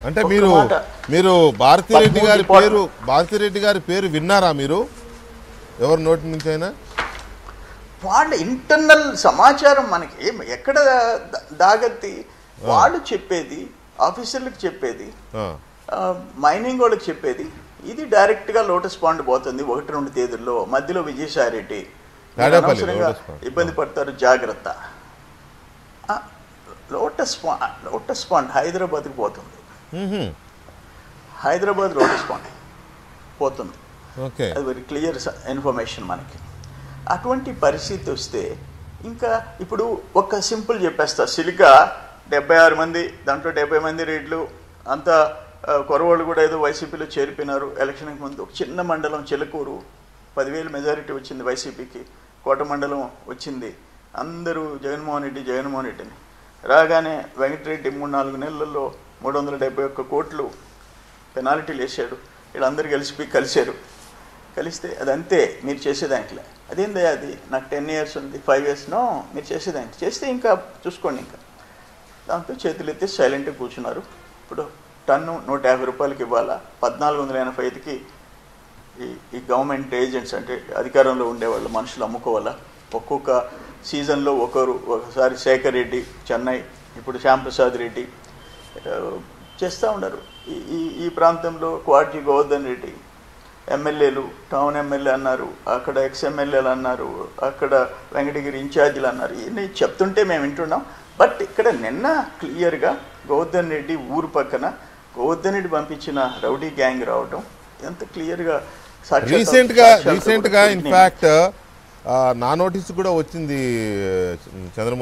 అంటే మీరు భారతిరెడ్డి గారి పేరు విన్నారా మీరు ఎవరి నోటి నుంచి అయినా? వాళ్ళ ఇంటర్నల్ సమాచారం మనకి ఎక్కడ దాగత్తి వాళ్ళు చెప్పేది, ఆఫీసర్లకు చెప్పేది, మైనింగ్ వాళ్ళకి చెప్పేది, ఇది డైరెక్ట్గా లోటస్ పాండ్ పోతుంది 1-2 తేదీల్లో. మధ్యలో విజయసాయి రెడ్డి అనవసరంగా ఇబ్బంది పడతారు, జాగ్రత్త. లోటస్ పాండ్ హైదరాబాద్కి పోతుంది. హైదరాబాద్ లోటస్ పాండ్ పోతుంది. అది వెరీ క్లియర్ ఇన్ఫర్మేషన్ మనకి. అటువంటి పరిస్థితి వస్తే ఇంకా ఇప్పుడు ఒక సింపుల్ చెప్పేస్తా, సిలికా 76 మంది, దాంట్లో 70 మంది రేట్లు అంతా కొరవాళ్ళు కూడా ఏదో వైసీపీలో చేరిపోయినారు. ఎలక్షన్కి ముందు ఒక చిన్న మండలం చిలకూరు 10,000 మెజారిటీ వచ్చింది వైసీపీకి, కోట మండలం వచ్చింది. అందరూ జగన్మోహన్ రెడ్డిని రాగానే వెంకటరెడ్డి 3-4 నెలల్లో 371 కోట్లు పెనాల్టీలు వేసాడు. వీళ్ళందరూ కలిశారు. కలిస్తే అదంతే, మీరు చేసేదాంట్లో అదేందయ్యా, అది నాకు 10 years ఉంది, 5 years నో, మీరు చేసేదానికి చేస్తే ఇంకా చూసుకోండి. ఇంకా దాంతో చేతులు ఎత్తి సైలెంట్గా కూర్చున్నారు. ఇప్పుడు టన్ను 150 రూపాయలకి ఇవ్వాలా, 1485కి ఈ గవర్నమెంట్ ఏజెంట్స్ అంటే అధికారంలో ఉండేవాళ్ళు మనుషులు అమ్ముకోవాలా. ఒక్కొక్క సీజన్లో ఒకసారి శేఖర్ రెడ్డి చెన్నై, ఇప్పుడు శ్యాంప్రసాద్ రెడ్డి చేస్తూ ఉన్నారు. ఈ ప్రాంతంలో క్వాడ్జీ గోవర్ధన్ రెడ్డి ఎమ్మెల్యేలు, టౌన్ ఎమ్మెల్యే అన్నారు, అక్కడ ఎక్స్ఎమ్మెల్యేలు అన్నారు, అక్కడ వెంకటగిరి ఇన్ఛార్జీలు అన్నారు. ఇవన్నీ చెప్తుంటే మేము వింటున్నాం. బట్ ఇక్కడ నిన్న క్లియర్గా గోవర్ధన్ రెడ్డి ఊరు పక్కన గోవర్ధన్ రెడ్డి పంపించిన రౌడీ గ్యాంగ్ రావడం ఎంత క్లియర్గా రీసెంట్గా ఇన్ఫ్యాక్ట్ నా నోటీస్ కూడా వచ్చింది చంద్రమోహన్